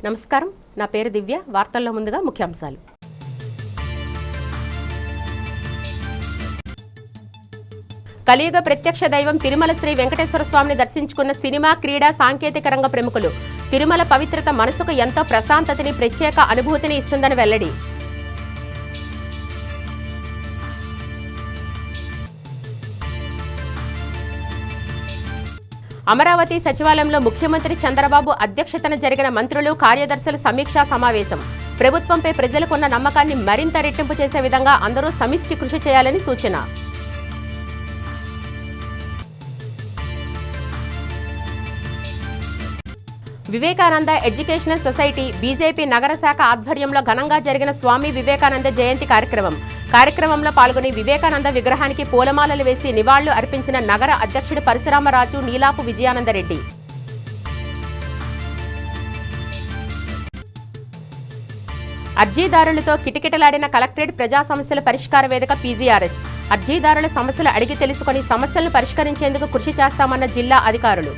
నమస్కారం, నా పేరు దివ్య. వార్తల్లో ముందుగా ముఖ్యాంశాలు. కలియుగ ప్రత్యక్ష దైవం తిరుమల శ్రీ వెంకటేశ్వర స్వామిని దర్శించుకున్న సినిమా, క్రీడా, సాంకేతిక రంగ ప్రముఖులు. తిరుమల పవిత్రత మనసుకు ఎంతో ప్రశాంతతని, ప్రత్యేక అనుభూతిని ఇస్తుందని వెల్లడి. అమరావతి సచివాలయంలో ముఖ్యమంత్రి చంద్రబాబు అధ్యక్షతన జరిగిన మంత్రులు, కార్యదర్శుల సమీక్షా సమావేశం. ప్రభుత్వంపై ప్రజలకున్న నమ్మకాన్ని మరింత రెట్టింపు చేసే విధంగా అందరూ సమిష్టి కృషి చేయాలని సూచన. వివేకానంద ఎడ్యుకేషనల్ సొసైటీ బీజేపీ నగర శాఖ ఆధ్వర్యంలో ఘనంగా జరిగిన స్వామి వివేకానంద జయంతి కార్యక్రమంలో పాల్గొని వివేకానంద విగ్రహానికి పూలమాలలు వేసి నివాళులు అర్పించిన నగర అధ్యక్షుడు పరశురామరాజు, నీలాపు విజయానందరెడ్డి. అర్జీదారులతో కిటకిటలాడిన కలెక్టరేట్ ప్రజా సమస్యల పరిష్కార వేదిక పీజీఆర్ఎస్. అర్జీదారుల సమస్యలు అడిగి తెలుసుకుని సమస్యలను పరిష్కరించేందుకు కృషి చేస్తామన్న జిల్లా అధికారులు.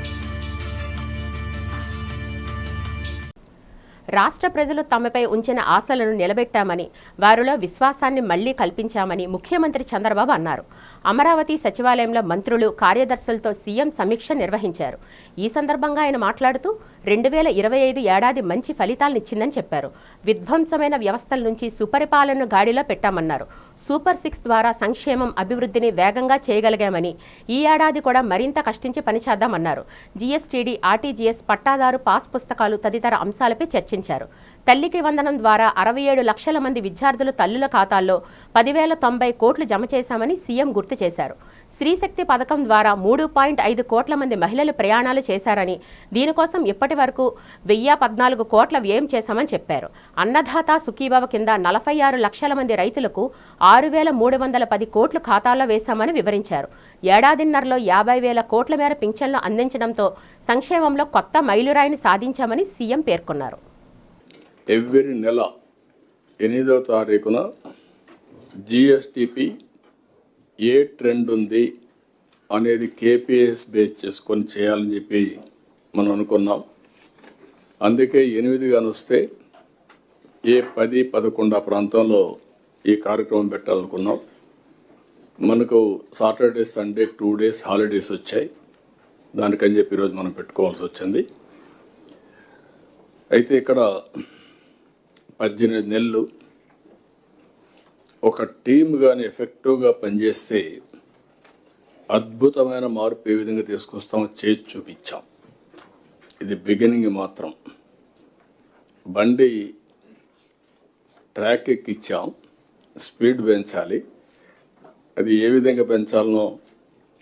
రాష్ట్ర ప్రజలు తమపై ఉంచిన ఆశలను నిలబెట్టామని, వారిలో విశ్వాసాన్ని మళ్లీ కల్పించామని ముఖ్యమంత్రి చంద్రబాబు అన్నారు. అమరావతి సచివాలయంలో మంత్రులు, కార్యదర్శులతో సీఎం సమీక్ష నిర్వహించారు. ఈ సందర్భంగా ఆయన మాట్లాడుతూ 2025 ఏడాది మంచి ఫలితాలనిచ్చిందని చెప్పారు. విధ్వంసమైన వ్యవస్థల నుంచి సుపరిపాలనను గాడిలో పెట్టామన్నారు. సూపర్ 6 ద్వారా సంక్షేమం, అభివృద్ధిని వేగంగా చేయగలిగామని, ఈ ఏడాది కూడా మరింత కష్టించి పనిచేద్దామన్నారు. జీఎస్టీడీ, ఆర్టీజీఎస్, పట్టాదారు పాస్ పుస్తకాలు తదితర అంశాలపై చర్చించారు. తల్లికి వందనం ద్వారా 67 లక్షల మంది విద్యార్థుల తల్లుల ఖాతాల్లో 10,090 కోట్లు జమ చేశామని సీఎం గుర్తు చేశారు. స్త్రీశక్తి పథకం ద్వారా 3.5 కోట్ల మంది మహిళలు ప్రయాణాలు చేశారని, దీనికోసం ఇప్పటి వరకు 1,014 కోట్ల వ్యయం చేశామని చెప్పారు. అన్నదాత సుఖీభవ కింద 46 లక్షల మంది రైతులకు 6,310 కోట్లు ఖాతాల్లో వేశామని వివరించారు. ఏడాదిన్నరలో 50,000 కోట్ల మేర పింఛన్లు అందించడంతో సంక్షేమంలో కొత్త మైలురాయిని సాధించామని సీఎం పేర్కొన్నారు. ఎవ్రీ నెల 8వ తారీఖున జీఎస్టీపీ ఏ ట్రెండ్ ఉంది అనేది కేపీఎస్ బేస్ చేసుకొని చేయాలని చెప్పి మనం అనుకున్నాం. అందుకే 8 కానొస్తే ఏ 10, 11 ఆ ప్రాంతంలో ఈ కార్యక్రమం పెట్టాలనుకున్నాం. మనకు సాటర్డే, సండే 2 డేస్ హాలిడేస్ వచ్చాయి. దానికని చెప్పి ఈరోజు మనం పెట్టుకోవాల్సి వచ్చింది. అయితే ఇక్కడ 18 నెలలు ఒక టీమ్ కానీ ఎఫెక్టివ్గా పనిచేస్తే అద్భుతమైన మార్పు ఏ విధంగా తీసుకొస్తామో చేసి చూపించాం. ఇది బిగినింగ్ మాత్రం. బండి ట్రాక్ ఎక్కిచ్చాం, స్పీడ్ పెంచాలి. అది ఏ విధంగా పెంచాలనో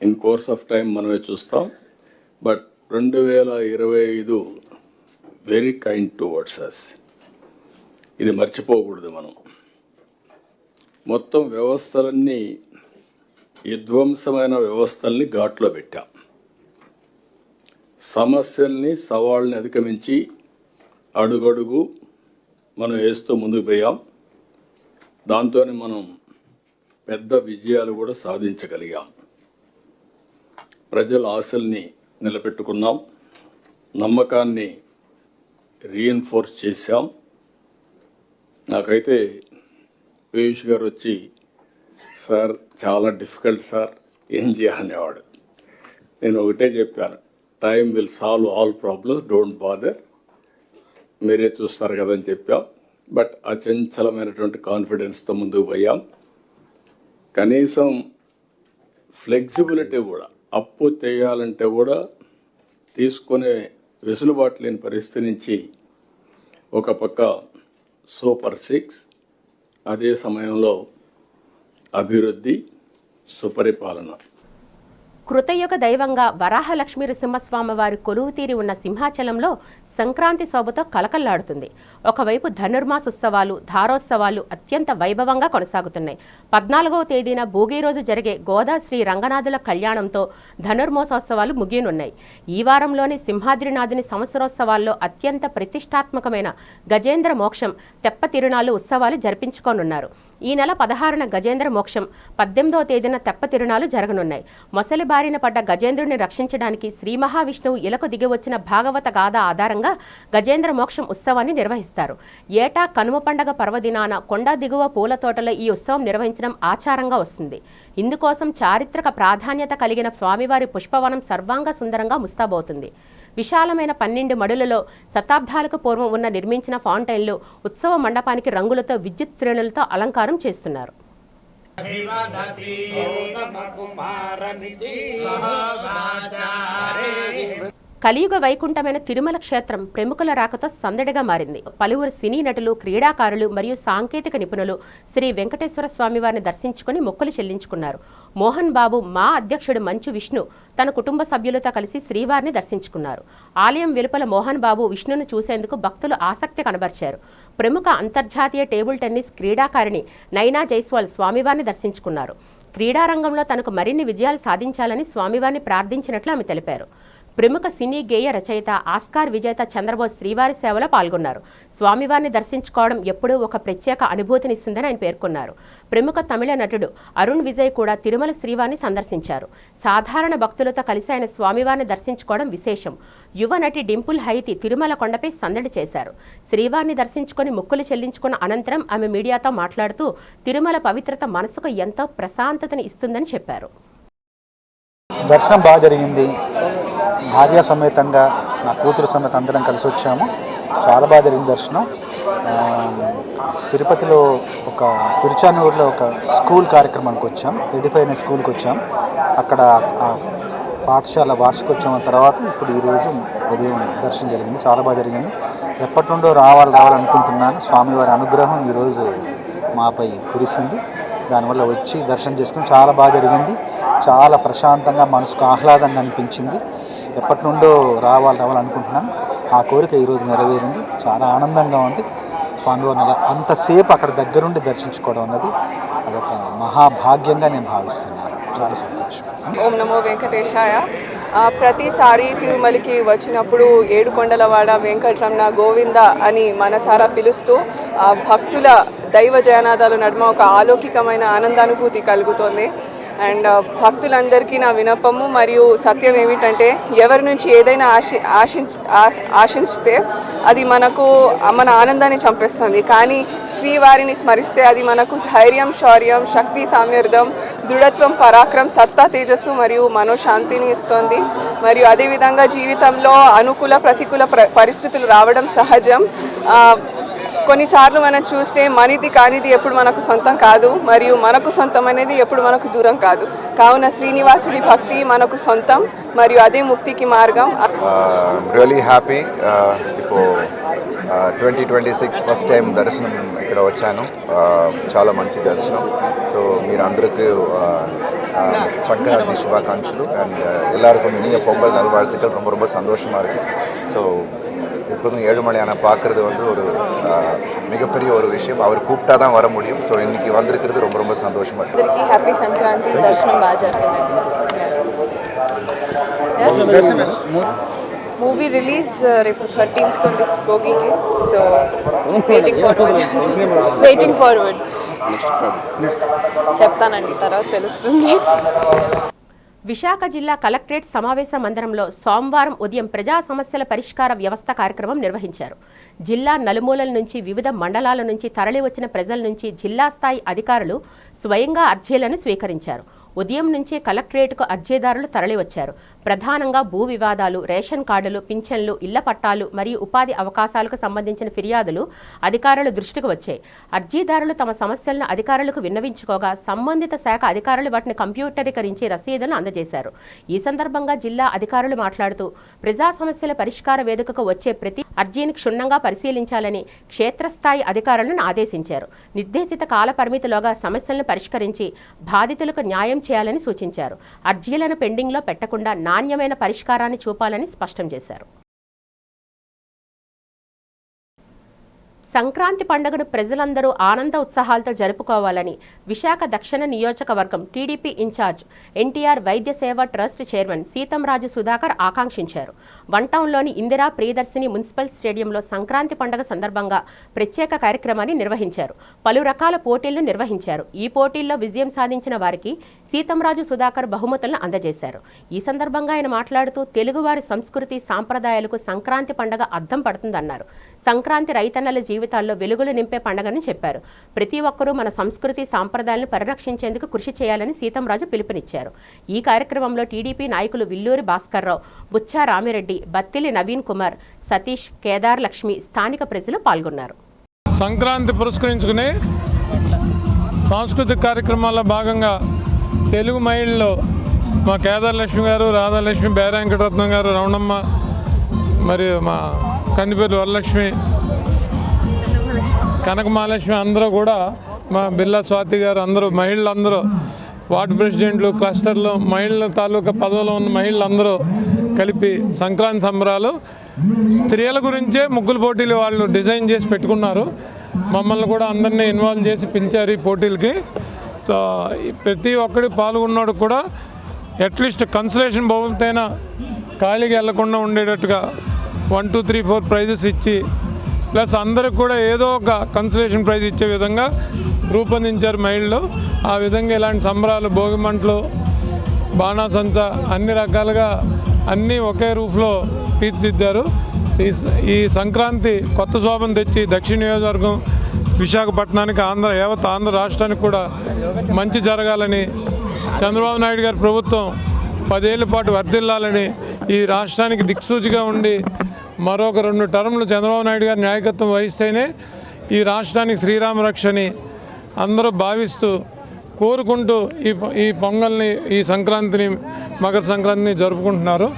ఇన్ కోర్స్ ఆఫ్ టైం మనమే చూస్తాం. But 2025 very kind towards us. ఇది మర్చిపోకూడదు. మనం మొత్తం వ్యవస్థలన్నీ, విధ్వంసమైన వ్యవస్థల్ని ఘాట్లో పెట్టాం. సమస్యల్ని, సవాళ్ళని అధిగమించి అడుగడుగు మనం వేస్తూ ముందుకు పోయాం. దాంతోనే మనం పెద్ద విజయాలు కూడా సాధించగలిగాం. ప్రజల ఆశల్ని నిలబెట్టుకున్నాం, నమ్మకాన్ని రీఎన్ఫోర్స్ చేశాం. నాకైతే పీయూష్ గారు వచ్చి, సార్ చాలా డిఫికల్ట్ సార్, ఏం చేయాలనేవాడు. నేను ఒకటే చెప్పాను, time will solve all problems, don't bother, మీరే చూస్తారు కదని చెప్పాం. బట్ అచంచలమైనటువంటి కాన్ఫిడెన్స్తో ముందుకు పోయాం. కనీసం ఫ్లెక్సిబిలిటీ కూడా, అప్పు చేయాలంటే కూడా తీసుకునే వెసులుబాటు లేని పరిస్థితి నుంచి ఒక పక్క సూపర్ 6, అదే సమయంలో అభివృద్ధి, సుపరిపాలన. కృతయుగ దైవంగా వరాహలక్ష్మీ నరసింహస్వామి వారి కొలువు తీరి ఉన్న సింహాచలంలో సంక్రాంతి శోభతో కలకల్లాడుతుంది. ఒకవైపు ధనుర్మాసోత్సవాలు, ధారోత్సవాలు అత్యంత వైభవంగా కొనసాగుతున్నాయి. 14వ తేదీన భోగి రోజు జరిగే గోదా శ్రీ రంగనాథుల కళ్యాణంతో ధనుర్మాసోత్సవాలు ముగియనున్నాయి. ఈ వారంలోని సింహాద్రినాథుని సంవత్సరోత్సవాల్లో అత్యంత ప్రతిష్టాత్మకమైన గజేంద్ర మోక్షం, తెప్ప తిరునాళ్లు ఉత్సవాలు జరిపించుకోనున్నారు. ఈ నెల 16న గజేంద్ర మోక్షం, 18వ తేదీన తెప్ప తిరునాలు జరగనున్నాయి. మొసలి బారిన పడ్డ గజేంద్రుడిని రక్షించడానికి శ్రీ మహావిష్ణువు ఇలకు దిగివచ్చిన భాగవత గాథ ఆధారంగా గజేంద్ర మోక్షం ఉత్సవాన్ని నిర్వహిస్తారు. ఏటా కనుమ పండగ పర్వదినాన కొండ దిగువ పూల తోటలో ఈ ఉత్సవం నిర్వహించడం ఆచారంగా వస్తుంది. ఇందుకోసం చారిత్రక ప్రాధాన్యత కలిగిన స్వామివారి పుష్పవనం సర్వాంగ సుందరంగా ముస్తాబవుతుంది. విశాలమైన 12 మడులలో శతాబ్దాలకు పూర్వం ఉన్న నిర్మించిన ఫౌంటైన్లు ఉత్సవ మండపానికి రంగులతో, విద్యుత్ శ్రేణులతో అలంకారం చేస్తున్నారు. కలియుగ వైకుంఠమైన తిరుమల క్షేత్రం ప్రముఖుల రాకతో సందడిగా మారింది. పలువురు సినీ నటులు, క్రీడాకారులు మరియు సాంకేతిక నిపుణులు శ్రీ వెంకటేశ్వర స్వామి వారిని దర్శించుకుని మొక్కులు చెల్లించుకున్నారు. మోహన్ బాబు, మా అధ్యక్షుడు మంచు విష్ణు తన కుటుంబ సభ్యులతో కలిసి శ్రీవారిని దర్శించుకున్నారు. ఆలయం వెలుపల మోహన్ బాబు, విష్ణును చూసేందుకు భక్తులు ఆసక్తి కనబరిచారు. ప్రముఖ అంతర్జాతీయ టేబుల్ టెన్నిస్ క్రీడాకారిణి నైనా జైస్వాల్ స్వామివారిని దర్శించుకున్నారు. క్రీడారంగంలో తనకు మరిన్ని విజయాలు సాధించాలని స్వామివారిని ప్రార్థించినట్లు ఆమె తెలిపారు. ప్రముఖ సినీ గేయ రచయిత, ఆస్కార్ విజేత చంద్రబోస్ శ్రీవారి సేవలో పాల్గొన్నారు. స్వామివారిని దర్శించుకోవడం ఎప్పుడూ ఒక ప్రత్యేక అనుభూతినిస్తుందని ఆయన పేర్కొన్నారు. ప్రముఖ తమిళ నటుడు అరుణ్ విజయ్ కూడా తిరుమల శ్రీవారిని సందర్శించారు. సాధారణ భక్తులతో కలిసి ఆయన స్వామివారిని దర్శించుకోవడం విశేషం. యువ నటి డింపుల్ హైతి తిరుమల కొండపై సందడి చేశారు. శ్రీవారిని దర్శించుకుని మొక్కులు చెల్లించుకున్న అనంతరం ఆమె మీడియాతో మాట్లాడుతూ తిరుమల పవిత్రత మనసుకు ఎంతో ప్రశాంతతని ఇస్తుందని చెప్పారు. దర్శనం బాగా జరిగింది. భార్య సమేతంగా, నా కూతురు సమేత అందరం కలిసి వచ్చాము. చాలా బాగా జరిగింది దర్శనం. తిరుపతిలో తిరుచానూరులో ఒక స్కూల్ కార్యక్రమానికి వచ్చాం. ఎడిఫై స్కూల్కి వచ్చాం. అక్కడ పాఠశాల వార్షికోత్సవం తర్వాత ఇప్పుడు ఈరోజు ఉదయం దర్శనం జరిగింది. చాలా బాగా జరిగింది. ఎప్పటి నుండో రావాలనుకుంటున్నాను. స్వామివారి అనుగ్రహం ఈరోజు మాపై కురిసింది. దానివల్ల వచ్చి దర్శనం చేసుకుని చాలా బాగా జరిగింది. చాలా ప్రశాంతంగా, మనసుకు ఆహ్లాదంగా అనిపించింది. ఎప్పటి నుండో రావాలనుకుంటున్నాను. ఆ కోరిక ఈరోజు నెరవేరింది. చాలా ఆనందంగా ఉంది. స్వామివారిని అంతసేపు అక్కడ దగ్గరుండి దర్శించుకోవడం అన్నది అదొక మహాభాగ్యంగా నేను భావిస్తున్నాను. చాలా సంతోషం. ఓం నమో వెంకటేశాయ. ప్రతిసారి తిరుమలకి వచ్చినప్పుడు ఏడుకొండలవాడ వెంకటరమణ గోవింద అని మనసారా పిలుస్తూ భక్తుల దైవ జయనాదాల నడుమ ఒక అలౌకికమైన ఆనందానుభూతి కలుగుతోంది. అండ్ భక్తులందరికీ నా విన్నపము మరియు సత్యం ఏమిటంటే, ఎవరి నుంచి ఏదైనా ఆశించితే అది మన ఆనందాన్ని చంపేస్తుంది. కానీ శ్రీవారిని స్మరిస్తే అది మనకు ధైర్యం, శౌర్యం, శక్తి, సామర్థ్యం, దృఢత్వం, పరాక్రమం, సత్తా, తేజస్సు మరియు మనోశాంతిని ఇస్తుంది. మరియు అదేవిధంగా జీవితంలో అనుకూల, ప్రతికూల పరిస్థితులు రావడం సహజం. కొన్నిసార్లు మనం చూస్తే మనది కానిది ఎప్పుడు మనకు సొంతం కాదు, మరియు మనకు సొంతం అనేది ఎప్పుడు మనకు దూరం కాదు. కావున శ్రీనివాసుడి భక్తి మనకు సొంతం మరియు అదే ముక్తికి మార్గం. Really happy. ఇప్పుడు 2026 ఫస్ట్ టైం దర్శనం ఇక్కడ వచ్చాను. చాలా మంచి దర్శనం. సో మీరు అందరికీ సంక్రాంతి శుభాకాంక్షలు. అండ్ எல்லாருக்கும் இனிய பொங்கல் நல்வாழ்த்துக்கள். ரொம்ப ரொம்ப சந்தோஷமாக இருக்குது. ஸோ எப்போதும் ஏழுமலை ஆனால் பார்க்குறது ஒரு மிகப்பெரிய ஒரு விஷயம். அவர் கூப்பிட்டா தான் வர முடியும். ஸோ இன்றைக்கி வந்திருக்கிறது ரொம்ப ரொம்ப சந்தோஷமாக இருக்குது. అందరికీ హ్యాపీ సంక్రాంతి. దర్శనం బాగా జరిగిందండి. మూవీ రిలీజ్ రేపు 13th ఉంది భోగికి. సో వెయిటింగ్ ఫార్వర్డ్ చెప్తానండి, తర్వాత తెలుస్తుంది. విశాఖ జిల్లా కలెక్టరేట్ సమావేశ మందిరంలో సోమవారం ఉదయం ప్రజా సమస్యల పరిష్కార వ్యవస్థ కార్యక్రమం నిర్వహించారు. జిల్లా నలుమూలల నుంచి, వివిధ మండలాల నుంచి తరలివచ్చిన ప్రజల నుంచి జిల్లా స్థాయి అధికారులు స్వయంగా అర్జీలను స్వీకరించారు. ఉదయం నుంచే కలెక్టరేట్కు అర్జీదారులు తరలివచ్చారు. ప్రధానంగా భూ వివాదాలు, రేషన్ కార్డులు, పింఛన్లు, ఇళ్ల పట్టాలు మరియు ఉపాధి అవకాశాలకు సంబంధించిన ఫిర్యాదులు అధికారుల దృష్టికి వచ్చాయి. అర్జీదారులు తమ సమస్యలను అధికారులకు విన్నవించుకోగా సంబంధిత శాఖ అధికారులు వాటిని కంప్యూటరీకరించి రసీదులను అందజేశారు. ఈ సందర్భంగా జిల్లా అధికారులు మాట్లాడుతూ ప్రజా సమస్యల పరిష్కార వేదికకు వచ్చే ప్రతి అర్జీని క్షుణ్ణంగా పరిశీలించాలని క్షేత్రస్థాయి అధికారులను ఆదేశించారు. నిర్దేశిత కాల పరిమితిలోగా సమస్యలను పరిష్కరించి బాధితులకు న్యాయం చేయాలని సూచించారు. అర్జీలను పెండింగ్లో పెట్టకుండా నాణ్యమైన పరిష్కారాన్ని చూపాలని స్పష్టం చేశారు. సంక్రాంతి పండుగను ప్రజలందరూ ఆనంద ఉత్సాహాలతో జరుపుకోవాలని విశాఖ దక్షిణ నియోజకవర్గం టీడీపీ ఇన్ఛార్జ్ ఎన్టీఆర్ వైద్య సేవ ట్రస్ట్ చైర్మన్ సీతంరాజు సుధాకర్ ఆకాంక్షించారు. వన్ టౌన్లోని ఇందిరా ప్రియదర్శిని మున్సిపల్ స్టేడియంలో సంక్రాంతి పండుగ సందర్భంగా ప్రత్యేక కార్యక్రమాన్ని నిర్వహించారు. పలు రకాల పోటీలను నిర్వహించారు. ఈ పోటీల్లో విజయం సాధించిన వారికి సీతంరాజు సుధాకర్ బహుమతులను అందజేశారు. ఈ సందర్భంగా ఆయన మాట్లాడుతూ తెలుగువారి సంస్కృతి సాంప్రదాయాలకు సంక్రాంతి పండుగ అద్దం పడుతుందన్నారు. సంక్రాంతి రైతన్నల జీవితాల్లో వెలుగులు నింపే పండుగని చెప్పారు. ప్రతి ఒక్కరూ మన సంస్కృతి సాంప్రదాయాలను పరిరక్షించేందుకు కృషి చేయాలని సీతంరాజు పిలుపునిచ్చారు. ఈ కార్యక్రమంలో టీడీపీ నాయకులు విల్లూరి భాస్కర్రావు, బుచ్చా రామిరెడ్డి, బత్తిలి నవీన్ కుమార్, సతీష్, కేదార్ లక్ష్మి, స్థానిక ప్రజలు పాల్గొన్నారు. సంక్రాంతి పురస్కరించుకుని సాంస్కృతిక కార్యక్రమాల్లో భాగంగా తెలుగు మహిళల్లో మా కేదార్ లక్ష్మి గారు, రాధాలక్ష్మి, బేరాంకటరత్నం గారు, రమణమ్మ, మరియు మా కందిపేరు వరలక్ష్మి, కనకమహాలక్ష్మి అందరూ కూడా, మా బిల్లా స్వాతి గారు, అందరూ మహిళలందరూ, వార్డు ప్రెసిడెంట్లు, క్లస్టర్లు, మహిళల తాలూకా పదవిలో ఉన్న మహిళలందరూ కలిపి సంక్రాంతి సంబరాలు స్త్రీల గురించే ముగ్గుల పోటీలు వాళ్ళు డిజైన్ చేసి పెట్టుకున్నారు. మమ్మల్ని కూడా అందరినీ ఇన్వాల్వ్ చేసి పిలిచారు ఈ పోటీలకి. సో ప్రతి ఒక్కడి పాల్గొన్నాడు కూడా అట్లీస్ట్ కన్సలేషన్ బహుమతైనా ఖాళీగా వెళ్లకుండా ఉండేటట్టుగా 1, 2, 3, 4 ప్రైజెస్ ఇచ్చి ప్లస్ అందరికి కూడా ఏదో ఒక కన్సలేషన్ ప్రైజ్ ఇచ్చే విధంగా రూపొందించారు మహిళలు. ఆ విధంగా ఇలాంటి సంబరాలు, భోగిమంటలు, బాణాసంచ అన్ని రకాలుగా అన్నీ ఒకే రూఫ్లో తీర్చిదిద్దారు. ఈ సంక్రాంతి కొత్త శోభను తెచ్చి దక్షిణ నియోజకవర్గం విశాఖపట్నానికి, యావత్ ఆంధ్ర రాష్ట్రానికి కూడా మంచి జరగాలని, చంద్రబాబు నాయుడు గారి ప్రభుత్వం 10 ఏళ్ల పాటు వర్ధిల్లాలని, ఈ రాష్ట్రానికి దిక్సూచిగా ఉండి మరొక 2 టర్ములు చంద్రబాబు నాయుడు గారి నాయకత్వం వహిస్తేనే ఈ రాష్ట్రానికి శ్రీరామ రక్షని అందరూ భావిస్తూ కోరుకుంటూ ఈ పొంగల్ని, ఈ సంక్రాంతిని, మకర సంక్రాంతిని జరుపుకుంటున్నారు.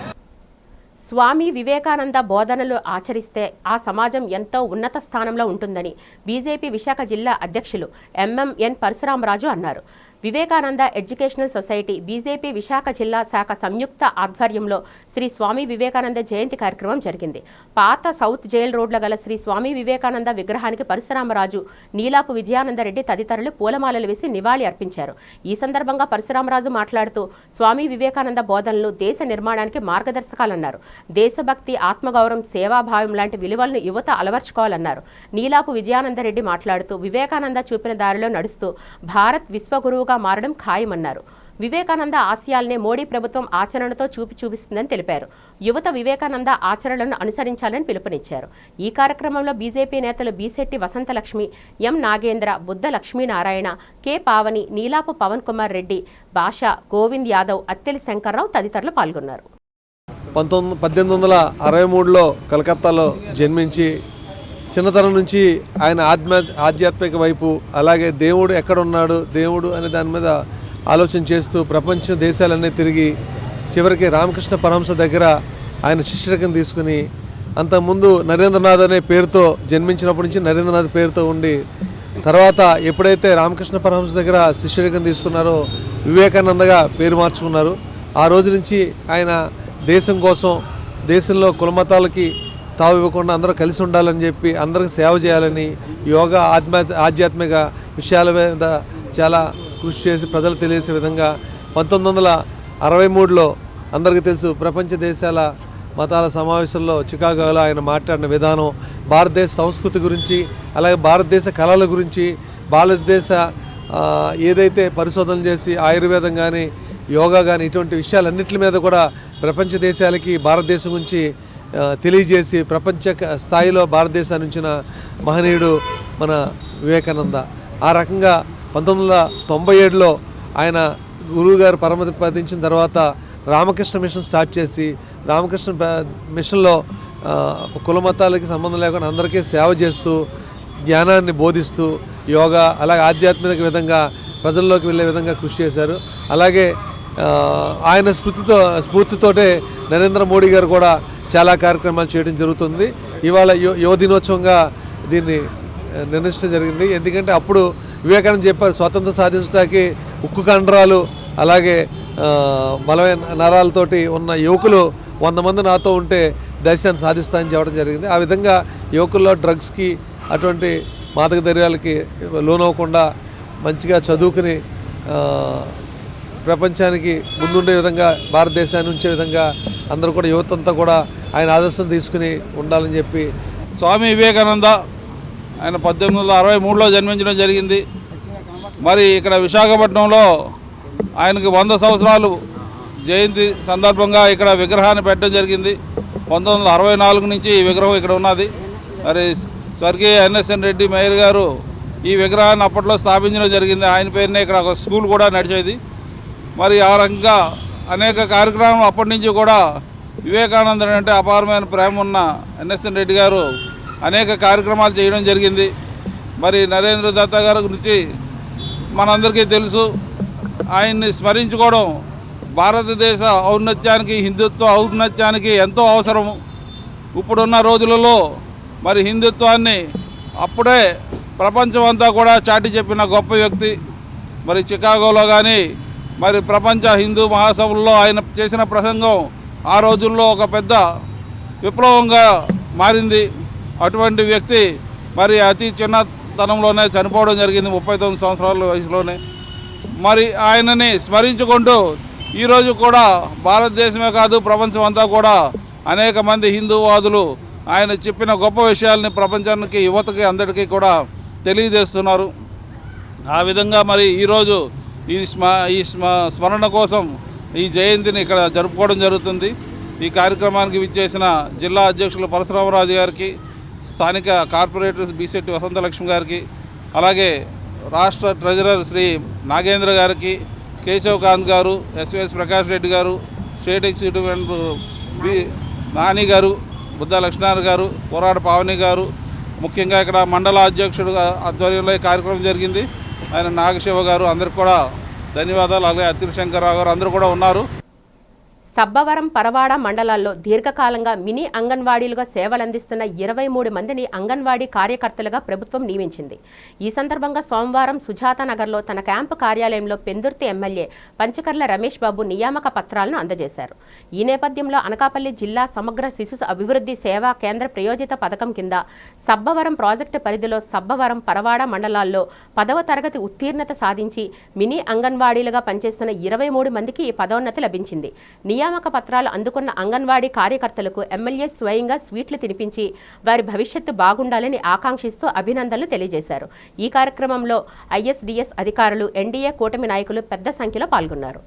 స్వామి వివేకానంద బోధనలు ఆచరిస్తే ఆ సమాజం ఎంతో ఉన్నత స్థానంలో ఉంటుందని బీజేపీ విశాఖ జిల్లా అధ్యక్షులు ఎంఎంఎన్ పరశురామరాజు అన్నారు. Vivekananda educational society BJP Visakha జిల్లా శాఖ సంయుక్త ఆధ్వర్యంలో శ్రీ స్వామి వివేకానంద జయంతి కార్యక్రమం జరిగింది. పాత సౌత్ జైల్ రోడ్ల గల శ్రీ స్వామి వివేకానంద విగ్రహానికి పరశురామరాజు, నీలాపు విజయానందరెడ్డి తదితరులు పూలమాలలు వేసి నివాళి అర్పించారు. ఈ సందర్భంగా పరశురామరాజు మాట్లాడుతూ స్వామి వివేకానంద బోధనలు దేశ నిర్మాణానికి మార్గదర్శకాలన్నారు. దేశభక్తి, ఆత్మగౌరవం, సేవాభావం లాంటి విలువలను యువత అలవర్చుకోవాలన్నారు. నీలాపు విజయానందరెడ్డి మాట్లాడుతూ వివేకానంద చూపిన దారిలో నడుస్తూ భారత్ విశ్వగురువుగా మారడం ఖాయమన్నారు. వివేకానంద ఆశయాలనే మోడీ ప్రభుత్వం ఆచరణతో చూపిస్తుందని తెలిపారు. యువత వివేకానంద ఆచరణలను అనుసరించాలని పిలుపునిచ్చారు. ఈ కార్యక్రమంలో బీజేపీ నేతలు బీశెట్టి వసంతలక్ష్మి, ఎం నాగేంద్ర, బుద్ధ లక్ష్మీనారాయణ, కె పావని, నీలాపు పవన్ కుమార్ రెడ్డి, భాషా, గోవింద్ యాదవ్, అత్తెలి శంకర్రావు తదితరులు పాల్గొన్నారు. 1863లో కలకత్తాలో జన్మించి చిన్నతనం నుంచి ఆయన ఆధ్యాత్మిక వైపు, అలాగే దేవుడు ఎక్కడున్నాడు, దేవుడు అనే దాని మీద ఆలోచన చేస్తూ ప్రపంచ దేశాలన్నీ తిరిగి చివరికి రామకృష్ణ పరమహంస దగ్గర ఆయన శిష్యరకం తీసుకుని, అంతకుముందు నరేంద్రనాథ్ అనే పేరుతో జన్మించినప్పటి నుంచి నరేంద్రనాథ్ పేరుతో ఉండి, తర్వాత ఎప్పుడైతే రామకృష్ణ పరమహంస దగ్గర శిష్యరకం తీసుకున్నారో వివేకానందగా పేరు మార్చుకున్నారు. ఆ రోజు నుంచి ఆయన దేశం కోసం, దేశంలో కులమతాలకి తావు ఇవ్వకుండా అందరూ కలిసి ఉండాలని చెప్పి, అందరికి సేవ చేయాలని, యోగా, ఆధ్యాత్మిక విషయాల మీద చాలా కృషి చేసి ప్రజలు తెలియసే విధంగా 1963లో అందరికీ తెలుసు ప్రపంచ దేశాల మతాల సమావేశంలో చికాగోలో ఆయన మాట్లాడిన విధానం, భారతదేశ సంస్కృతి గురించి, అలాగే భారతదేశ కళల గురించి, భారతదేశ ఏదైతే పరిశోధనలు చేసి ఆయుర్వేదం కానీ, యోగా కానీ, ఇటువంటి విషయాలన్నింటి మీద కూడా ప్రపంచ దేశాలకి భారతదేశం గురించి తెలియజేసి ప్రపంచ స్థాయిలో భారతదేశాన్ని ఉంచిన మహనీయుడు మన వివేకానంద. ఆ రకంగా 1997లో ఆయన గురువుగారు పరమపదించిన తర్వాత రామకృష్ణ మిషన్ స్టార్ట్ చేసి, రామకృష్ణ మిషన్లో కులమతాలకి సంబంధం లేకుండా అందరికీ సేవ చేస్తూ, జ్ఞానాన్ని బోధిస్తూ, యోగా అలాగే ఆధ్యాత్మిక విధంగా ప్రజల్లోకి వెళ్ళే విధంగా కృషి చేశారు. అలాగే ఆయన స్ఫూర్తితోటే నరేంద్ర మోడీ గారు కూడా చాలా కార్యక్రమాలు చేయడం జరుగుతుంది. ఇవాళ యువ దినోత్సవంగా దీన్ని నిర్ణయించడం జరిగింది. ఎందుకంటే అప్పుడు వివేకానంద చెప్పారు, స్వాతంత్రం సాధించడానికి ఉక్కు కండరాలు అలాగే బలమైన నరాలతోటి ఉన్న యువకులు 100 మంది నాతో ఉంటే దేశాన్ని సాధిస్తానని చెప్పడం జరిగింది. ఆ విధంగా యువకుల్లో డ్రగ్స్కి అటువంటి మాదక ద్రవ్యాలకి లోనవ్వకుండా మంచిగా చదువుకుని ప్రపంచానికి ముందుండే విధంగా భారతదేశాన్ని ఉంచే విధంగా అందరూ కూడా యువతంతా కూడా ఆయన ఆదర్శం తీసుకుని ఉండాలని చెప్పి స్వామి వివేకానంద ఆయన 1863లో జన్మించడం జరిగింది. మరి ఇక్కడ విశాఖపట్నంలో ఆయనకి 100 సంవత్సరాలు జయంతి సందర్భంగా ఇక్కడ విగ్రహాన్ని పెట్టడం జరిగింది. 1964 నుంచి ఈ విగ్రహం ఇక్కడ ఉన్నది. మరి స్వర్గీయ ఎన్ఎస్ఎన్ రెడ్డి మేయర్ గారు ఈ విగ్రహాన్ని అప్పట్లో స్థాపించడం జరిగింది. ఆయన పేరునే ఇక్కడ ఒక స్కూల్ కూడా నడిచేది. మరి ఆ రకంగా అనేక కార్యక్రమాలు అప్పటి నుంచి కూడా వివేకానందుడు అంటే అపారమైన ప్రేమ ఉన్న ఎన్ఎస్ఎన్ రెడ్డి గారు అనేక కార్యక్రమాలు చేయడం జరిగింది. మరి నరేంద్ర దత్త గారి గురించి మనందరికీ తెలుసు. ఆయన్ని స్మరించుకోవడం భారతదేశ ఔన్నత్యానికి, హిందుత్వ ఔన్నత్యానికి ఎంతో అవసరము. ఇప్పుడున్న రోజులలో మరి హిందుత్వాన్ని అప్పుడే ప్రపంచం అంతా కూడా చాటి చెప్పిన గొప్ప వ్యక్తి. మరి చికాగోలో కానీ మరి ప్రపంచ హిందూ మహాసభల్లో ఆయన చేసిన ప్రసంగం ఆ రోజుల్లో ఒక పెద్ద విప్లవంగా మారింది. అటువంటి వ్యక్తి మరి అతి చిన్నతనంలోనే చనిపోవడం జరిగింది, 39 సంవత్సరాల వయసులోనే. మరి ఆయనని స్మరించుకుంటూ ఈరోజు కూడా భారతదేశమే కాదు ప్రపంచం అంతా కూడా అనేక మంది హిందూవాదులు ఆయన చెప్పిన గొప్ప విషయాల్ని ప్రపంచానికి, యువతకి, అందరికీ కూడా తెలియజేస్తున్నారు. ఆ విధంగా మరి ఈరోజు ఈ స్మరణ కోసం ఈ జయంతిని ఇక్కడ జరుపుకోవడం జరుగుతుంది. ఈ కార్యక్రమానికి విచ్చేసిన జిల్లా అధ్యక్షులు పరశురామరాజు గారికి, స్థానిక కార్పొరేటర్ బీసెట్టి వసంతలక్ష్మి గారికి, అలాగే రాష్ట్ర ట్రెజరర్ శ్రీ నాగేంద్ర గారికి, కేశవకాంత్ గారు, ఎస్విఎస్ ప్రకాష్ రెడ్డి గారు, స్టేట్ ఎగ్జిక్యూటివ్ బి నాని గారు, బుద్ధ లక్ష్మీనారాయణ గారు, పోరాట పావని గారు, ముఖ్యంగా ఇక్కడ మండల అధ్యక్షుడు ఆధ్వర్యంలో ఈ కార్యక్రమం జరిగింది. ఆయన నాగశివ గారు, అందరికి కూడా ధన్యవాదాలు. అలాగే అతిల్ శంకర్రావు గారు అందరూ కూడా ఉన్నారు. సబ్బవరం, పరవాడ మండలాల్లో దీర్ఘకాలంగా మినీ అంగన్వాడీలుగా సేవలందిస్తున్న 23 మందిని అంగన్వాడీ కార్యకర్తలుగా ప్రభుత్వం నియమించింది. ఈ సందర్భంగా సోమవారం సుజాతానగర్లో తన క్యాంపు కార్యాలయంలో పెందుర్తి ఎమ్మెల్యే పంచకర్ల రమేష్ బాబు నియామక పత్రాలను అందజేశారు. ఈ నేపథ్యంలో అనకాపల్లి జిల్లా సమగ్ర శిశు అభివృద్ధి సేవా కేంద్ర ప్రయోజిత పథకం కింద సబ్బవరం ప్రాజెక్టు పరిధిలో సబ్బవరం, పరవాడ మండలాల్లో 10వ తరగతి ఉత్తీర్ణత సాధించి మినీ అంగన్వాడీలుగా పనిచేస్తున్న 23 మందికి ఈ పదోన్నతి లభించింది. నియామక పత్రాలు అందుకున్న అంగన్వాడీ కార్యకర్తలకు ఎమ్మెల్యే స్వయంగా స్వీట్లు తినిపించి వారి భవిష్యత్తు బాగుండాలని ఆకాంక్షిస్తూ అభినందనలు తెలియజేశారు. ఈ కార్యక్రమంలో ఐఎస్డీఎస్ అధికారులు, ఎన్డీఏ కూటమి నాయకులు పెద్ద సంఖ్యలో పాల్గొన్నారు.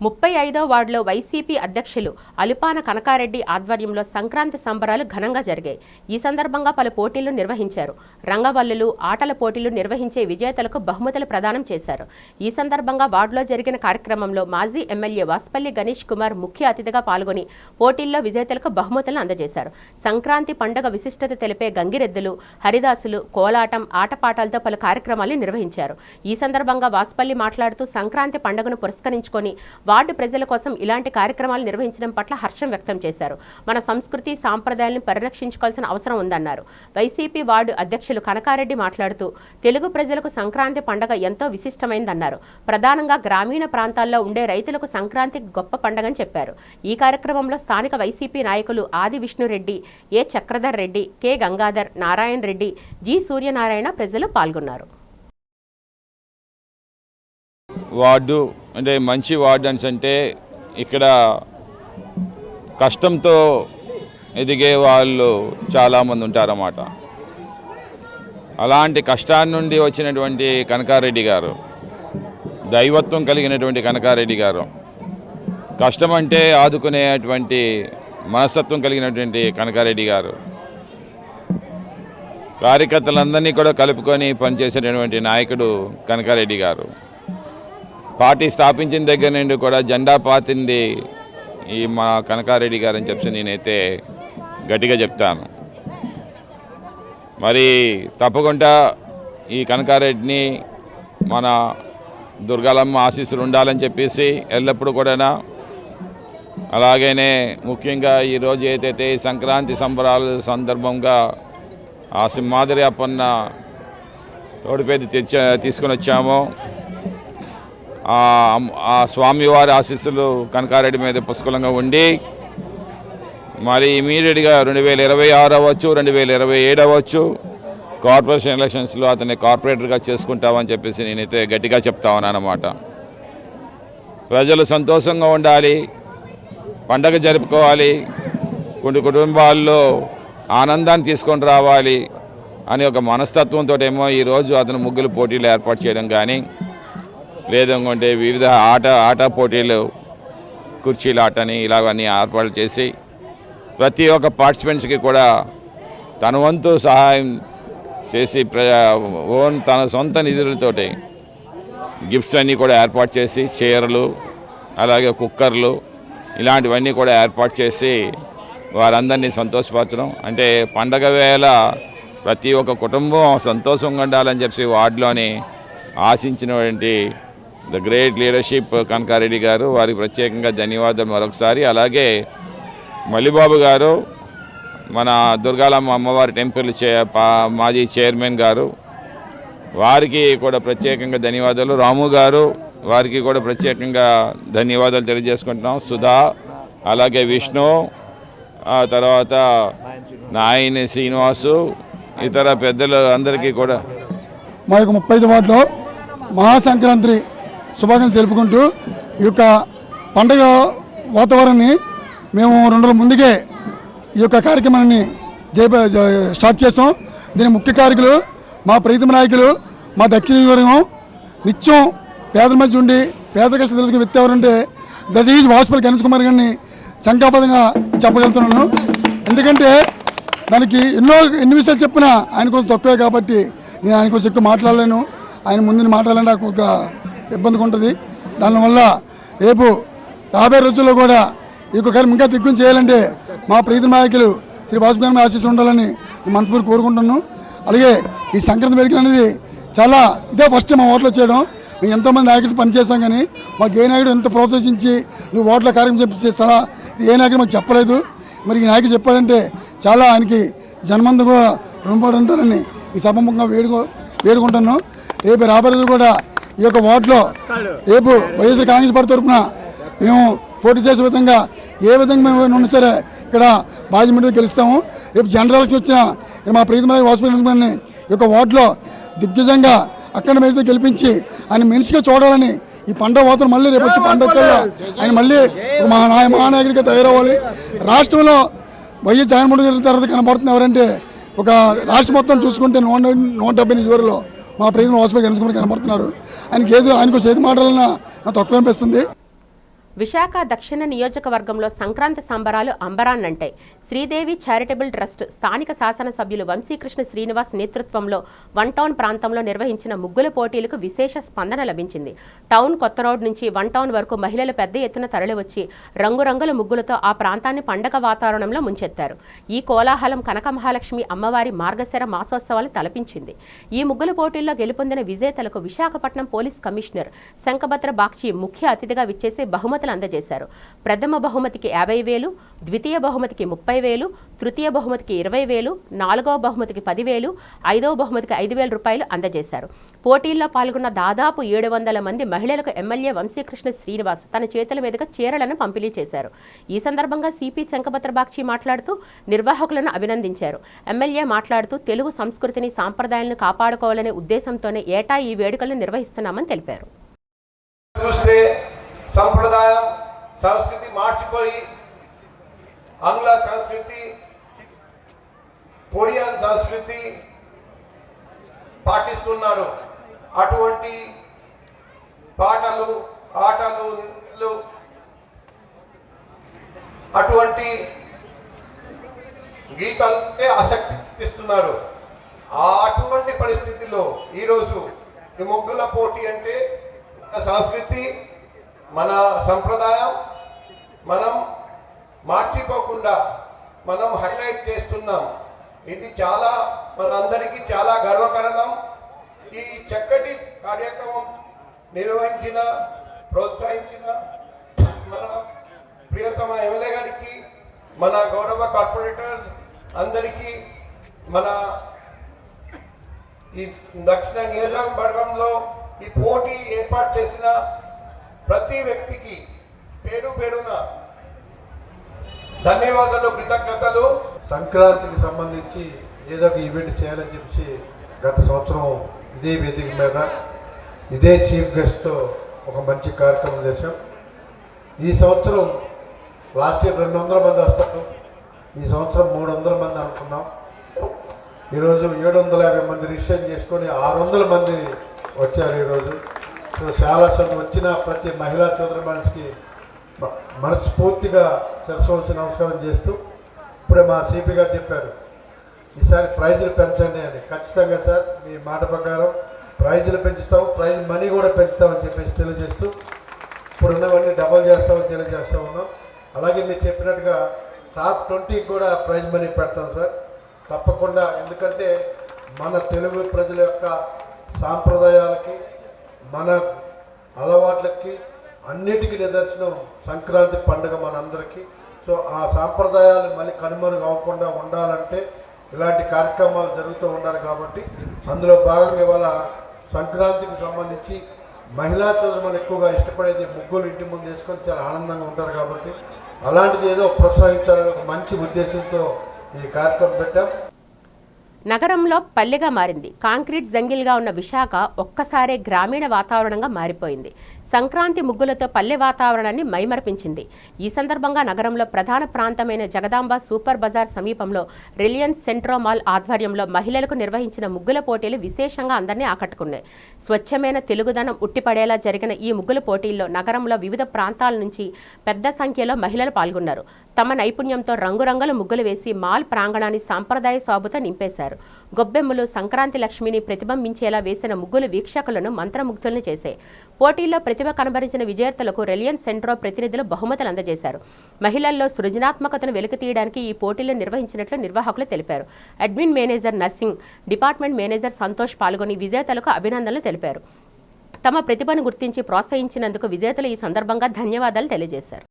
35వ వార్డులో వైసీపీ అధ్యక్షులు అలుపాన కనకారెడ్డి ఆధ్వర్యంలో సంక్రాంతి సంబరాలు ఘనంగా జరిగాయి. ఈ సందర్భంగా పలు పోటీలు నిర్వహించారు. రంగవల్లులు, ఆటల పోటీలు నిర్వహించే విజేతలకు బహుమతులు ప్రదానం చేశారు. ఈ సందర్భంగా వార్డులో జరిగిన కార్యక్రమంలో మాజీ ఎమ్మెల్యే వాస్పల్లి గణేష్ కుమార్ ముఖ్య అతిథిగా పాల్గొని పోటీల్లో విజేతలకు బహుమతులను అందజేశారు. సంక్రాంతి పండుగ విశిష్టత తెలిపే గంగిరెద్దులు, హరిదాసులు, కోలాటం, ఆటపాటలతో పలు కార్యక్రమాలు నిర్వహించారు. ఈ సందర్భంగా వాస్పల్లి మాట్లాడుతూ సంక్రాంతి పండుగను పురస్కరించుకొని వార్డు ప్రజల కోసం ఇలాంటి కార్యక్రమాలు నిర్వహించడం పట్ల హర్షం వ్యక్తం చేశారు. మన సంస్కృతి, సాంప్రదాయాలను పరిరక్షించుకోవాల్సిన అవసరం ఉందన్నారు. వైసీపీ వార్డు అధ్యక్షులు కనకారెడ్డి మాట్లాడుతూ తెలుగు ప్రజలకు సంక్రాంతి పండుగ ఎంతో విశిష్టమైందన్నారు. ప్రధానంగా గ్రామీణ ప్రాంతాల్లో ఉండే రైతులకు సంక్రాంతి గొప్ప పండుగని చెప్పారు. ఈ కార్యక్రమంలో స్థానిక వైసీపీ నాయకులు ఆది విష్ణురెడ్డి, ఏ చక్రధర్ రెడ్డి, కె గంగాధర్, నారాయణ రెడ్డి, జి సూర్యనారాయణ ప్రజలు పాల్గొన్నారు. వార్డు అంటే మంచి వార్డు అంటే ఇక్కడ కష్టంతో ఎదిగే వాళ్ళు చాలామంది ఉంటారన్నమాట. అలాంటి కష్టాన్ని నుండి వచ్చినటువంటి కనకారెడ్డి గారు, దైవత్వం కలిగినటువంటి కనకారెడ్డి గారు, కష్టం అంటే ఆదుకునేటువంటి మనస్తత్వం కలిగినటువంటి కనకారెడ్డి గారు, కార్యకర్తలందరినీ కూడా కలుపుకొని పనిచేసేటటువంటి నాయకుడు కనకారెడ్డి గారు. పార్టీ స్థాపించిన దగ్గర నుండి కూడా జెండా పాతింది ఈ మా కనకారెడ్డి గారు అని చెప్పి నేనైతే గట్టిగా చెప్తాను. మరి తప్పకుండా ఈ కనకారెడ్డిని మన దుర్గాలమ్మ ఆశీస్సులు ఉండాలని చెప్పేసి ఎల్లప్పుడూ కూడా, అలాగనే ముఖ్యంగా ఈరోజు ఏదైతే సంక్రాంతి సంబరాల సందర్భంగా ఆ సింహాద్రి అప్పన్న తోడుపేది తీసుకొని వచ్చామో ఆ స్వామివారి ఆశీస్సులు కనకారెడ్డి మీద పుష్కలంగా ఉండి మరి ఇమీడియట్గా 2026 అవ్వచ్చు, 2027 అవ్వచ్చు, కార్పొరేషన్ ఎలక్షన్స్లో అతన్ని కార్పొరేటర్గా చేసుకుంటామని చెప్పేసి నేనైతే గట్టిగా చెప్తా ఉన్నాను అన్నమాట. ప్రజలు సంతోషంగా ఉండాలి, పండగ జరుపుకోవాలి, కొన్ని కుటుంబాల్లో ఆనందాన్ని తీసుకొని రావాలి అని ఒక మనస్తత్వంతో ఏమో ఈరోజు అతను ముగ్గులు పోటీలు ఏర్పాటు చేయడం కానీ, లేదంటే వివిధ ఆట పోటీలు, కుర్చీల ఆటని ఇలాగన్నీ ఏర్పాటు చేసి ప్రతి ఒక్క పార్టిసిపెంట్స్కి కూడా తన వంతు సహాయం చేసి తన సొంత నిధులతోటి గిఫ్ట్స్ అన్నీ కూడా ఏర్పాటు చేసి చీరలు, అలాగే కుక్కర్లు ఇలాంటివన్నీ కూడా ఏర్పాటు చేసి వారందరినీ సంతోషపరచడం. అంటే పండగ వేళ ప్రతి ఒక్క కుటుంబం సంతోషంగా ఉండాలని చెప్పి వార్డులోని ఆశించినటువంటి ద గ్రేట్ లీడర్షిప్ కనకారెడ్డి గారు, వారికి ప్రత్యేకంగా ధన్యవాదాలు మరొకసారి. అలాగే మల్లిబాబు గారు, మన దుర్గాలమ్మ అమ్మవారి టెంపుల్ మాజీ చైర్మన్ గారు, వారికి కూడా ప్రత్యేకంగా ధన్యవాదాలు. రాము గారు, వారికి కూడా ప్రత్యేకంగా ధన్యవాదాలు తెలియజేసుకుంటున్నాం. సుధా, అలాగే విష్ణు, ఆ తర్వాత నాయని శ్రీనివాసు, ఇతర పెద్దలు అందరికీ కూడా మా యొక్క 35 వార్డులో మహాసంక్రాంతి శుభాకాంక్షలు తెలుపుకుంటూ ఈ యొక్క పండుగ వాతావరణాన్ని మేము 2 రోజుల ముందుకే ఈ యొక్క కార్యక్రమాన్ని స్టార్ట్ చేసాం. దీని ముఖ్య కారకులు మా ప్రీతమ నాయకులు, మా దక్షిణ నియోజకవర్గం. నిత్యం పేదల మధ్య ఉండి పేద కష్టం తెలుసుకునే వ్యక్తి ఎవరంటే దట్ ఈజ్ వాసుపల్లి గణేష్ కుమార్ గారిని శంకాపదంగా చెప్పగలుగుతున్నాను. ఎందుకంటే దానికి ఎన్ని విషయాలు చెప్పినా ఆయన కోసం తక్కువే కాబట్టి నేను ఆయన కోసం ఎక్కువ మాట్లాడలేను. ఆయన ముందు మాట్లాడాలంటే నాకు ఒక ఇబ్బందిగా ఉంటుంది. దానివల్ల రేపు రాబోయే రోజుల్లో కూడా ఈ యొక్క కార్యం ఇంకా దిగ్గుని చేయాలంటే మా ప్రీతి నాయకులు శ్రీ వాసుగారి ఆశీస్సులు ఉండాలని మనస్ఫూర్తి కోరుకుంటున్నాను. అలాగే ఈ సంక్రాంతి వేడుకలు అనేది చాలా ఇదే ఫస్ట్ మా ఓట్లో చేయడం. మేము ఎంతోమంది నాయకులు పనిచేస్తాం కానీ మాకు ఏ నాయకుడు ఎంత ప్రోత్సహించి నువ్వు ఓట్ల కార్యక్రమం చేస్తారా ఏ నాయకుడు మాకు చెప్పలేదు. మరి ఈ నాయకుడు చెప్పాడంటే చాలా ఆయనకి జన్మంతా కూడా రుణపడి ఉంటారని ఈ సభముఖంగా వేడుకుంటున్నాను. రేపు రాబోయే కూడా ఈ యొక్క వార్డులో రేపు వైఎస్ఆర్ కాంగ్రెస్ పార్టీ తరఫున మేము పోటీ చేసే విధంగా ఏ విధంగా మేము ఉన్నా సరే ఇక్కడ బాధ్యత గెలుస్తాము. రేపు జనరల్ ఎలక్షన్ వచ్చిన మా ప్రీతమ వాసుపల్లి ఈ యొక్క వార్డులో దిగ్గజంగా అక్కడ మీద గెలిపించి ఆయన మనిషిగా చూడాలని ఈ పండుగ వాతావరణం మళ్ళీ రేపు వచ్చి పండుగ కల్లా ఆయన మళ్ళీ మహానాయకుడిగా తయారవ్వాలి. రాష్ట్రంలో వైఎస్ జగన్మోహన్ గారి తర్వాత కనబడుతుంది ఎవరంటే ఒక రాష్ట్రం మొత్తం చూసుకుంటే 170 నియోజకవర్గంలో మా ప్రీతమ వాసుపల్లి గణేష్ కుమార్ కనబడుతున్నారు. ఆయనకు చేతి మాటలన్నా నాకు తక్కువ అనిపిస్తుంది. విశాఖ దక్షిణ నియోజకవర్గంలో సంక్రాంతి సంబరాలు అంబరాన్నంటాయి. శ్రీదేవి చారిటబుల్ ట్రస్ట్ స్థానిక శాసనసభ్యులు వంశీకృష్ణ శ్రీనివాస్ నేతృత్వంలో వన్ టౌన్ ప్రాంతంలో నిర్వహించిన ముగ్గుల పోటీలకు విశేష స్పందన లభించింది. టౌన్ కొత్త రోడ్ నుంచి వన్ టౌన్ వరకు మహిళలు పెద్ద ఎత్తున తరలివచ్చి రంగురంగుల ముగ్గులతో ఆ ప్రాంతాన్ని పండగ వాతావరణంలో ముంచెత్తారు. ఈ కోలాహలం కనక మహాలక్ష్మి అమ్మవారి మార్గశిర మాసోత్సవాలు తలపించింది. ఈ ముగ్గుల పోటీల్లో గెలుపొందిన విజేతలకు విశాఖపట్నం పోలీస్ కమిషనర్ శంఖభద్ర బాక్షి ముఖ్య అతిథిగా విచ్చేసి బహుమతులు అందజేశారు. ప్రథమ బహుమతికి 50,000, ద్వితీయ బహుమతికి 30,000, తృతీయ బహుమతికి 20,000, నాలుగవ బహుమతికి 10,000, ఐదవ బహుమతికి 5,000 రూపాయలు అందజేశారు. పోటీల్లో పాల్గొన్న దాదాపు 700 మంది మహిళలకు ఎమ్మెల్యే వంశీకృష్ణ శ్రీనివాస్ తన చేతుల మీదుగా చీరలను పంపిణీ చేశారు. ఈ సందర్భంగా సిపి శంఖభద్ర బాక్షి మాట్లాడుతూ నిర్వాహకులను అభినందించారు. ఎమ్మెల్యే మాట్లాడుతూ తెలుగు సంస్కృతిని సాంప్రదాయాలను కాపాడుకోవాలనే ఉద్దేశంతోనే ఏటా ఈ వేడుకలను నిర్వహిస్తున్నామని తెలిపారు. సంప్రదాయం సంస్కృతి మార్చిపోయి ఆంగ్ల సంస్కృతి కొరియన్ సంస్కృతి పాటిస్తున్నారు. అటువంటి పాటలు ఆటలు అటువంటి గీతాలకే ఆసక్తి ఇస్తున్నారు. అటువంటి పరిస్థితిలో ఈరోజు ఈ ముగ్గుల పోటీ అంటే సంస్కృతి మన సంప్రదాయం మనం మార్చిపోకుండా మనం హైలైట్ చేస్తున్నాం. ఇది చాలా మనందరికీ చాలా గర్వకారణం. ఈ చక్కటి కార్యక్రమం నిర్వహించిన ప్రోత్సహించిన మన ప్రియతమ ఎమ్మెల్యే గారికి, మన గౌరవ కార్పొరేటర్స్ అందరికీ, మన ఈ దక్షిణ నియోజకవర్గంలో ఈ పోటీ ఏర్పాటు చేసిన ప్రతి వ్యక్తికి పేరు పేరున ధన్యవాదాలు, కృతజ్ఞతలు. సంక్రాంతికి సంబంధించి ఏదో ఒక ఈవెంట్ చేయాలని చెప్పి గత సంవత్సరం ఇదే వేదిక మీద ఇదే చీఫ్ గెస్ట్తో ఒక మంచి కార్యక్రమం చేశాం. ఈ సంవత్సరం లాస్ట్ ఇయర్ 200 మంది వస్తారు, ఈ సంవత్సరం 300 మంది అనుకున్నాం. ఈరోజు 750 మంది రిజిస్ట్రేషన్ చేసుకొని 600 మంది వచ్చారు ఈరోజు. సో చాలా వచ్చిన ప్రతి మహిళా సోదరిమణికి మనస్ఫూర్తిగా సరస్వతి నమస్కారం చేస్తూ, ఇప్పుడే మా సిపి గారు చెప్పారు ఈసారి ప్రైజులు పెంచండి అని. ఖచ్చితంగా సార్, మీ మాట ప్రకారం ప్రైజులు పెంచుతాం, ప్రైజ్ మనీ కూడా పెంచుతామని చెప్పేసి తెలియజేస్తూ, ఇప్పుడున్నవన్నీ డబల్ చేస్తామని తెలియజేస్తూ ఉన్నాం. అలాగే మీరు చెప్పినట్టుగా టాప్ 20 కూడా ప్రైజ్ మనీ పెడతాం సార్ తప్పకుండా. ఎందుకంటే మన తెలుగు ప్రజల యొక్క సాంప్రదాయాలకి, మన అలవాట్లకి అన్నిటికీ నిదర్శనం సంక్రాంతి పండుగ మనందరికీ. సో ఆ సాంప్రదాయాలు మళ్ళీ కనుమరుగు అవ్వకుండా ఉండాలంటే ఇలాంటి కార్యక్రమాలు జరుగుతూ ఉండాలి. కాబట్టి అందులో భాగంగా ఇవాళ సంక్రాంతికి సంబంధించి మహిళా సోదరులు ఎక్కువగా ఇష్టపడేది ముగ్గులు ఇంటి ముందు వేసుకొని చాలా ఆనందంగా ఉంటారు. కాబట్టి అలాంటిది ఏదో ప్రోత్సహించాలని ఒక మంచి ఉద్దేశంతో ఈ కార్యక్రమం పెట్టాం. నగరంలో పల్లెగా మారింది. కాంక్రీట్ జంగిల్గా ఉన్న విశాఖ ఒక్కసారే గ్రామీణ వాతావరణంగా మారిపోయింది. సంక్రాంతి ముగ్గులతో పల్లె వాతావరణాన్ని మైమరపించింది. ఈ సందర్భంగా నగరంలో ప్రధాన ప్రాంతమైన జగదాంబ సూపర్ బజార్ సమీపంలో రిలయన్స్ సెంట్రో మాల్ ఆధ్వర్యంలో మహిళలకు నిర్వహించిన ముగ్గుల పోటీలు విశేషంగా అందరినీ ఆకట్టుకున్నాయి. స్వచ్ఛమైన తెలుగుదనం ఉట్టిపడేలా జరిగిన ఈ ముగ్గుల పోటీల్లో నగరంలో వివిధ ప్రాంతాల నుంచి పెద్ద సంఖ్యలో మహిళలు పాల్గొన్నారు. తమ నైపుణ్యంతో రంగురంగుల ముగ్గులు వేసి మాల్ ప్రాంగణాన్ని సాంప్రదాయ శోభతో నింపేశారు. గొబ్బెమ్మలు సంక్రాంతి లక్ష్మిని ప్రతిబింబించేలా వేసిన ముగ్గులు వీక్షకులను మంత్రముగ్ధులను చేశాయి. పోటీల్లో ప్రతిభ కనబరిచిన విజేతలకు రిలయన్స్ సెంట్రో ప్రతినిధులు బహుమతులు అందజేశారు. మహిళల్లో సృజనాత్మకతను వెలికితీయడానికి ఈ పోటీలు నిర్వహించినట్లు నిర్వాహకులు తెలిపారు. Admin manager nursing, department manager Santosh పాల్గొని విజేతలకు అభినందనలు తెలిపారు. తమ ప్రతిభను గుర్తించి ప్రోత్సహించినందుకు విజేతలు ఈ సందర్భంగా ధన్యవాదాలు తెలియజేశారు.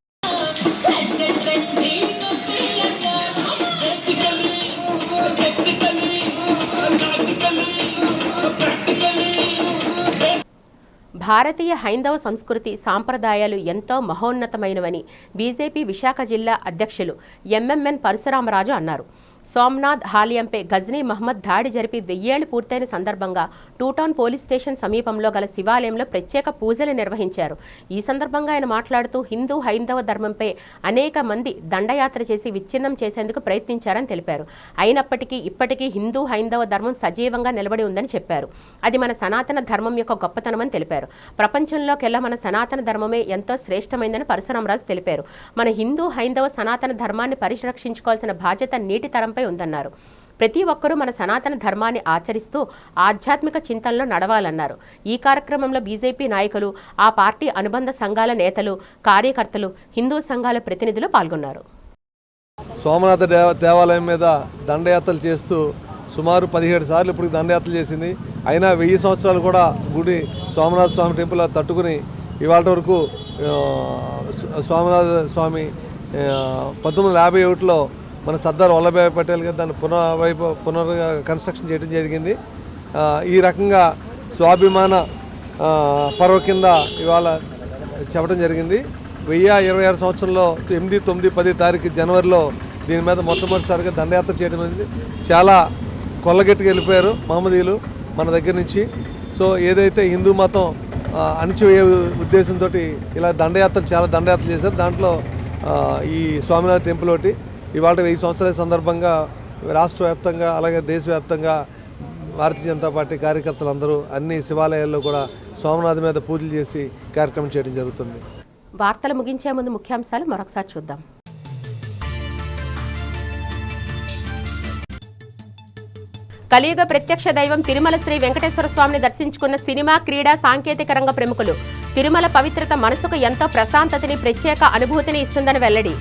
భారతీయ హైందవ సంస్కృతి సాంప్రదాయాలు ఎంతో మహోన్నతమైనవని బీజేపీ విశాఖ జిల్లా అధ్యక్షులు ఎంఎంఎన్ పరశురామరాజు అన్నారు. సోమనాథ్ హాలియంపై గజ్నీ మహ్మద్ దాడి జరిపి 1000 ఏళ్లు పూర్తయిన సందర్భంగా టూటౌన్ పోలీస్ స్టేషన్ సమీపంలో గల శివాలయంలో ప్రత్యేక పూజలు నిర్వహించారు. ఈ సందర్భంగా ఆయన మాట్లాడుతూ హిందూ హైందవ ధర్మంపై అనేక మంది దండయాత్ర చేసి విచ్ఛిన్నం చేసేందుకు ప్రయత్నించారని తెలిపారు. అయినప్పటికీ ఇప్పటికీ హిందూ హైందవ ధర్మం సజీవంగా నిలబడి ఉందని చెప్పారు. అది మన సనాతన ధర్మం యొక్క గొప్పతనమని తెలిపారు. ప్రపంచంలోకెల్లా మన సనాతన ధర్మమే ఎంతో శ్రేష్టమైందని పరశురామరాజు తెలిపారు. మన హిందూ హైందవ సనాతన ధర్మాన్ని పరిరక్షించుకోవాల్సిన బాధ్యత నీటి తరంపై ఉందన్నారు. ప్రతి ఒక్కరూ మన సనాతన ధర్మాన్ని ఆచరిస్తూ ఆధ్యాత్మిక చింతనలో నడవాలన్నారు. ఈ కార్యక్రమంలో బీజేపీ నాయకులు, ఆ పార్టీ అనుబంధ సంఘాల నేతలు, కార్యకర్తలు, హిందూ సంఘాల ప్రతినిధులు పాల్గొన్నారు. సోమనాథ దేవాలయం మీద దండయాత్రలు చేస్తూ సుమారు 17 సార్లు ఇప్పుడు దండయాత్రలు చేసింది. అయినా 1000 సంవత్సరాలు కూడా గుడి సోమనాథ స్వామి టెంపుల్ తట్టుకుని ఇవాళ వరకు సోమనాథ స్వామి 1951లో మన సర్దార్ వల్లభాయ్ పటేల్ గారు దాన్ని పునర్ కన్స్ట్రక్షన్ చేయడం జరిగింది. ఈ రకంగా స్వాభిమాన పర్వ కింద ఇవాళ చెప్పడం జరిగింది. 1026 సంవత్సరంలో 8, 9, 10 తారీఖు జనవరిలో దీని మీద మొట్టమొదటిసారిగా దండయాత్ర చేయడం అనేది చాలా కొల్లగెట్టుకు వెళ్ళిపోయారు మహమ్మదీయులు మన దగ్గర నుంచి. సో ఏదైతే హిందూ మతం అణిచివేయ ఉద్దేశంతో ఇలా చాలా దండయాత్రలు చేశారు. దాంట్లో ఈ స్వామినాథ టెంపుల్ ఒకటి. ఇవాళ 1000 సంవత్సరాల సందర్భంగా రాష్ట్ర వ్యాప్తంగా అలాగే దేశవ్యాప్తంగా భారతీయ జనతా పార్టీ కార్యకర్తలు అందరూ అన్ని శివాలయాల్లో కూడా సోమనాథ్ మీద పూజలు చేసి కార్యక్రమం చేయడం జరుగుతుంది. వార్తలు ముగించే ముందు ముఖ్యాంశాలు మరొకసారి చూద్దాం. కలియుగ ప్రత్యక్ష దైవం తిరుమల శ్రీ వెంకటేశ్వర స్వామిని దర్శించుకున్న సినిమా, క్రీడా, సాంకేతిక రంగ ప్రముఖులు. తిరుమల పవిత్రత మనసుకు ఎంతో ప్రశాంతతని, ప్రత్యేక అనుభూతిని ఇస్తుందని వెల్లడి.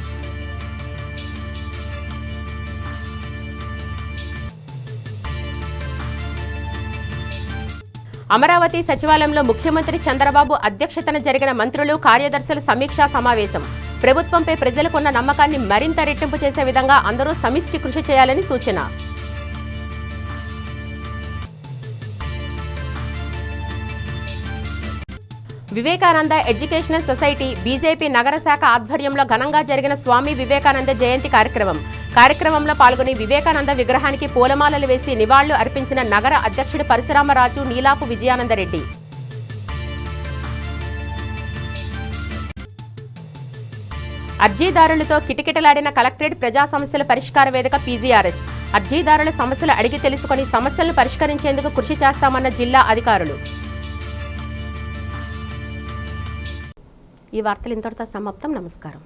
అమరావతి సచివాలయంలో ముఖ్యమంత్రి చంద్రబాబు అధ్యక్షతన జరిగిన మంత్రులు, కార్యదర్శుల సమీక్షా సమావేశం. ప్రభుత్వంపై ప్రజలకున్న నమ్మకాన్ని మరింత రెట్టింపు చేసే విధంగా అందరూ సమిష్టి కృషి చేయాలని సూచన. వివేకానంద ఎడ్యుకేషనల్ సొసైటీ బీజేపీ నగర శాఖ ఆధ్వర్యంలో ఘనంగా జరిగిన స్వామి వివేకానంద జయంతి కార్యక్రమంలో పాల్గొని వివేకానంద విగ్రహానికి పూలమాలలు వేసి నివాళులు అర్పించిన నగర అధ్యక్షుడు పరశురామరాజు నీలాపు విజయానందరెడ్డి. అర్జీదారులతో కిటకిటలాడిన కలెక్టరేట్ ప్రజా సమస్యల పరిష్కార వేదిక పీజీఆర్ఎస్. అర్జీదారుల సమస్యలు అడిగి తెలుసుకుని సమస్యలను పరిష్కరించేందుకు కృషి చేస్తామన్న జిల్లా అధికారులు. ఈ వార్తలు ఇంతటితో సమాప్తం. నమస్కారం.